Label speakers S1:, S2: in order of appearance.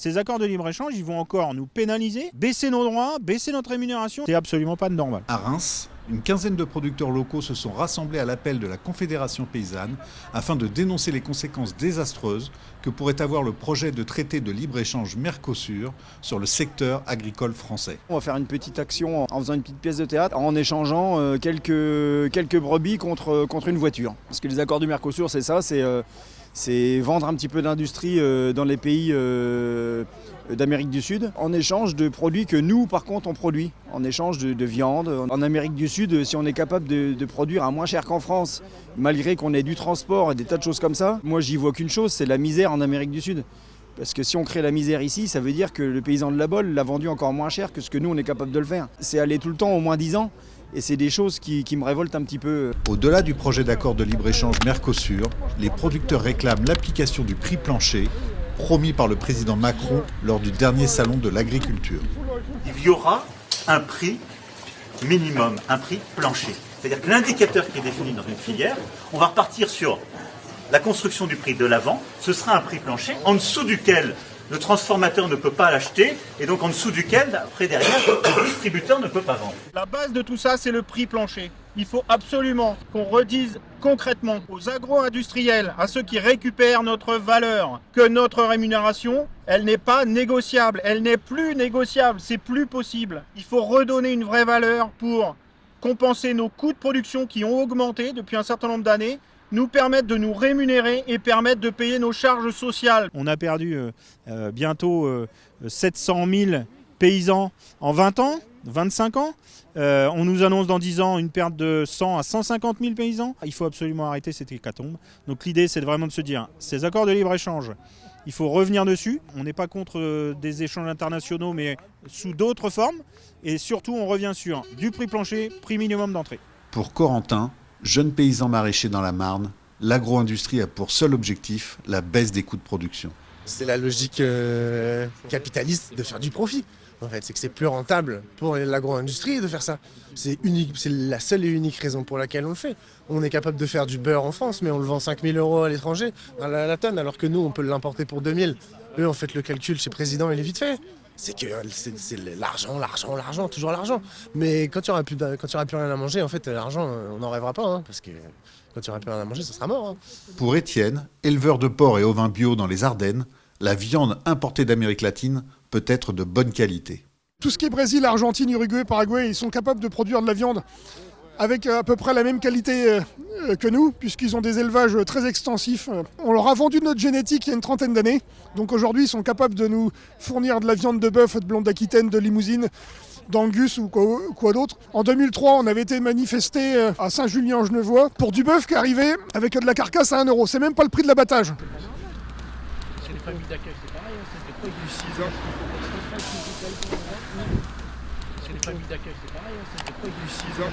S1: Ces accords de libre-échange, ils vont encore nous pénaliser, baisser nos droits, baisser notre rémunération. C'est absolument pas normal.
S2: À Reims, une quinzaine de producteurs locaux se sont rassemblés à l'appel de la Confédération paysanne afin de dénoncer les conséquences désastreuses que pourrait avoir le projet de traité de libre-échange Mercosur sur le secteur agricole français.
S3: On va faire une petite action en faisant une petite pièce de théâtre, en échangeant quelques brebis contre une voiture. Parce que les accords du Mercosur, c'est ça, c'est vendre un petit peu d'industrie dans les pays d'Amérique du Sud, en échange de produits que nous, par contre, on produit. En échange de viande. En Amérique du Sud, si on est capable de produire à moins cher qu'en France, malgré qu'on ait du transport et des tas de choses comme ça, moi, j'y vois qu'une chose, c'est la misère en Amérique du Sud. Parce que si on crée la misère ici, ça veut dire que le paysan de la Bolle l'a vendu encore moins cher que ce que nous, on est capable de le faire. C'est aller tout le temps au moins 10 ans. Et c'est des choses qui me révoltent un petit peu.
S2: Au-delà du projet d'accord de libre-échange Mercosur, les producteurs réclament l'application du prix plancher promis par le président Macron lors du dernier salon de l'agriculture.
S4: Il y aura un prix minimum, un prix plancher. C'est-à-dire que l'indicateur qui est défini dans une filière, on va repartir sur la construction du prix de l'avant, ce sera un prix plancher en dessous duquel le transformateur ne peut pas l'acheter et donc en dessous duquel, après derrière, le distributeur ne peut pas vendre.
S1: La base de tout ça, c'est le prix plancher. Il faut absolument qu'on redise concrètement aux agro-industriels, à ceux qui récupèrent notre valeur, que notre rémunération, elle n'est pas négociable, elle n'est plus négociable, c'est plus possible. Il faut redonner une vraie valeur pour compenser nos coûts de production qui ont augmenté depuis un certain nombre d'années, nous permettre de nous rémunérer et permettre de payer nos charges sociales. On a perdu bientôt 700 000 paysans en 20 ans, 25 ans. On nous annonce dans 10 ans une perte de 100 à 150 000 paysans. Il faut absolument arrêter cette hécatombe. Donc l'idée, c'est vraiment de se dire, ces accords de libre-échange, il faut revenir dessus. On n'est pas contre des échanges internationaux, mais sous d'autres formes. Et surtout, on revient sur du prix plancher, prix minimum d'entrée.
S2: Pour Corentin, jeune paysan maraîcher dans la Marne, l'agro-industrie a pour seul objectif la baisse des coûts de production.
S5: C'est la logique capitaliste de faire du profit. En fait, c'est que c'est plus rentable pour l'agro-industrie de faire ça. C'est la seule et unique raison pour laquelle on le fait. On est capable de faire du beurre en France, mais on le vend 5 000 € à l'étranger à la tonne, alors que nous, on peut l'importer pour 2 000. Eux, en fait, le calcul chez Président, il est vite fait. C'est que c'est l'argent, toujours l'argent. Mais quand il n'y aura plus rien à manger, en fait, l'argent, on n'en rêvera pas, hein, parce que quand il n'y aura plus rien à manger, ça sera mort. Hein.
S2: Pour Étienne, éleveur de porc et ovins bio dans les Ardennes, la viande importée d'Amérique latine peut être de bonne qualité.
S6: Tout ce qui est Brésil, Argentine, Uruguay, Paraguay, ils sont capables de produire de la viande avec à peu près la même qualité que nous, puisqu'ils ont des élevages très extensifs. On leur a vendu notre génétique il y a une trentaine d'années. Donc aujourd'hui, ils sont capables de nous fournir de la viande de bœuf, de blonde d'Aquitaine, de Limousine, d'Angus ou quoi d'autre. En 2003, on avait été manifesté à Saint-Julien-en-Genevois pour du bœuf qui arrivait avec de la carcasse à 1 €. C'est même pas le prix de l'abattage.
S7: C'est les familles d'accueil, c'est pareil, c'était pas du 6 ans. C'est les familles d'accueil, c'est pareil, c'était pas du 6 ans.